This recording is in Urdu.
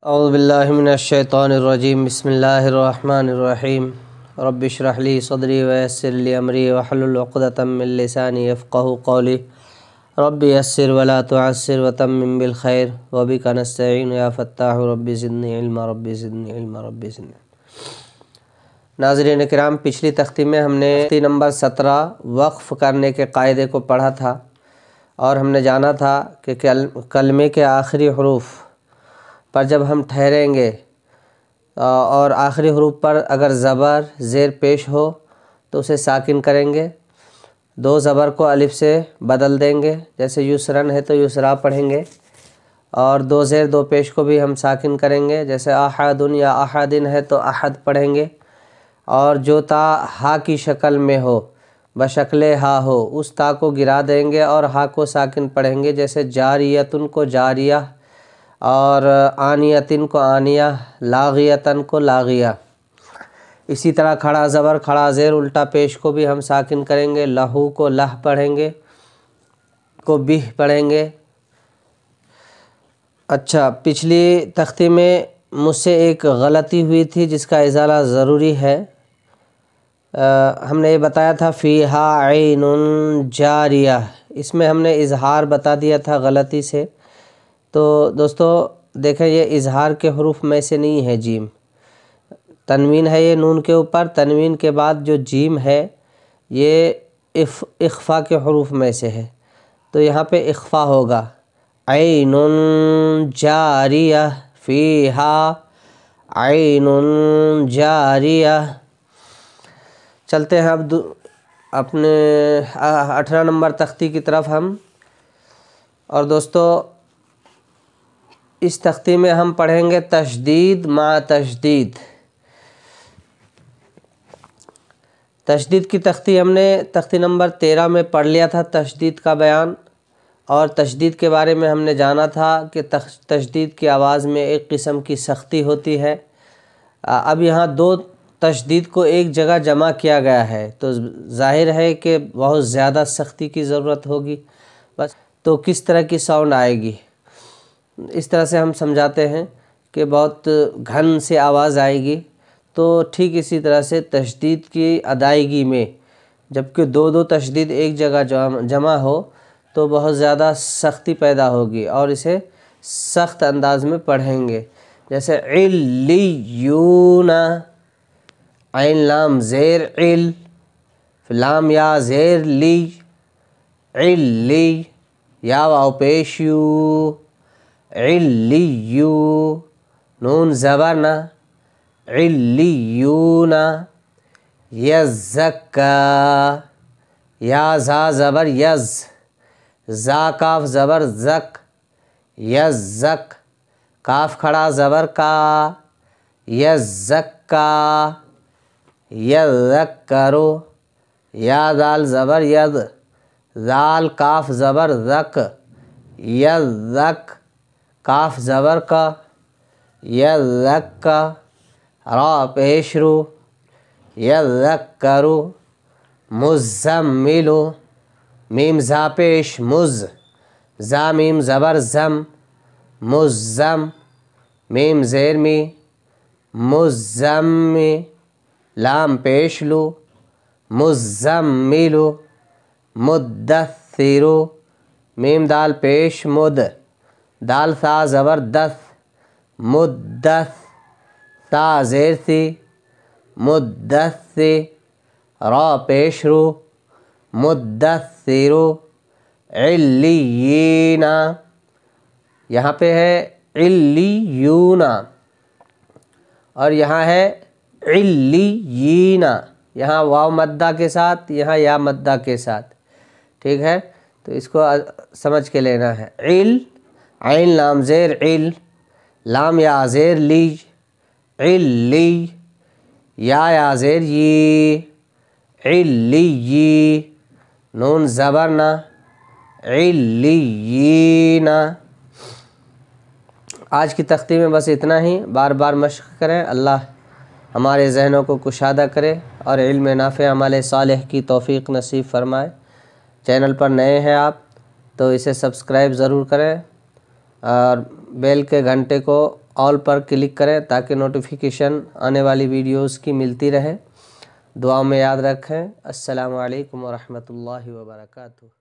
اعوذ باللہ من الشیطان الرجیم بسم اللہ الرحمن الرحیم رب اشرح لی صدری ویسر لی امری واحلل عقدۃ من لسانی یفقہوا قولی رب یسر ولا تعسر وتمم بالخیر وبک نستعین یا فتاح رب زدنی علما رب زدنی علما رب زدنی۔ ناظرین کرام، پچھلی تختی میں ہم نے تختی نمبر 17 وقف کرنے کے قاعدے کو پڑھا تھا اور ہم نے جانا تھا کہ کلمے کے آخری حروف پر جب ہم ٹھہریں گے اور آخری حروف پر اگر زبر زیر پیش ہو تو اسے ساکن کریں گے، دو زبر کو الف سے بدل دیں گے، جیسے یسرن ہے تو یسرا پڑھیں گے، اور دو زیر دو پیش کو بھی ہم ساکن کریں گے، جیسے احدن یا احدن ہے تو احد پڑھیں گے، اور جو تا ہا کی شکل میں ہو بشکل ہا ہو اس تا کو گرا دیں گے اور ہا کو ساکن پڑھیں گے، جیسے جاریتن کو جاریہ اور آنیتن کو آنیہ، لاغیتن کو لاغیہ۔ اسی طرح کھڑا زبر کھڑا زیر الٹا پیش کو بھی ہم ساکن کریں گے، لہو کو لہ پڑھیں گے، کو بہ پڑھیں گے۔ اچھا، پچھلی تختی میں مجھ سے ایک غلطی ہوئی تھی جس کا ازالہ ضروری ہے۔ ہم نے یہ بتایا تھا فیہا عین جاریہ، اس میں ہم نے اظہار بتا دیا تھا غلطی سے۔ تو دوستو دیکھیں، یہ اظہار کے حروف میں سے نہیں ہے جیم، تنوین ہے یہ نون کے اوپر، تنوین کے بعد جو جیم ہے یہ اخفا کے حروف میں سے ہے، تو یہاں پہ اخفا ہوگا، عین جاریہ فیہا عین جاریہ۔ چلتے ہیں اب اپنے 18 نمبر تختی کی طرف ہم، اور دوستو اس تختی میں ہم پڑھیں گے تشدید مع تشدید۔ تشدید کی تختی ہم نے تختی نمبر 13 میں پڑھ لیا تھا، تشدید کا بیان، اور تشدید کے بارے میں ہم نے جانا تھا کہ تشدید کی آواز میں ایک قسم کی سختی ہوتی ہے۔ اب یہاں دو تشدید کو ایک جگہ جمع کیا گیا ہے تو ظاہر ہے کہ بہت زیادہ سختی کی ضرورت ہوگی، بس تو کس طرح کی ساؤنڈ آئے گی، اس طرح سے ہم سمجھاتے ہیں کہ بہت گھن سے آواز آئے گی۔ تو ٹھیک اسی طرح سے تشدید کی ادائیگی میں جبکہ دو تشدید ایک جگہ جمع ہو تو بہت زیادہ سختی پیدا ہوگی، اور اسے سخت انداز میں پڑھیں گے، جیسے علیون، عین لام زیر عل، لام یا زیر لی، علی، یا واو پیش یو، علیو، نون زبر نہ، علیون، یزکا، یا زا زبر یز، زا کاف زبر زک، یزک، کاف کھڑا زبر کا، یزکا، یذکرو، یا دال زبر ید، دال کاف زبر ذک، یذک، کاف زبر کا، یذکا، را پیش رو، یذکرو، مزملو، میم زا پیش مز، زا میم زبر زم، مزم، میم زیر می، مزمی، لام پیش لو، مزملو، مدثرو، میم دال پیش مد، دال ثا زبر دث، مدث، تا زیر ثی، مدثی، را پیش رو، مدثرو، علیین، یہاں پہ ہے علیون اور یہاں ہے علیین، یہاں واو مدہ کے ساتھ، یہاں یا مدہ کے ساتھ، ٹھیک ہے؟ تو اس کو سمجھ کے لینا ہے۔ عل، عین لام زیر عل، لام یا زیر لی، علی، یا زیر یی، علی، نون زبر نہ، علیین۔ آج کی تختی میں بس اتنا ہی، بار بار مشق کریں، اللہ ہمارے ذہنوں کو کشادہ کرے اور علم نافع عمل صالح کی توفیق نصیب فرمائے۔ چینل پر نئے ہیں آپ تو اسے سبسکرائب ضرور کریں اور بیل کے گھنٹے کو آل پر کلک کریں تاکہ نوٹیفیکیشن آنے والی ویڈیوز کی ملتی رہے۔ دعا میں یاد رکھیں۔ السلام علیکم ورحمۃ اللہ وبرکاتہ۔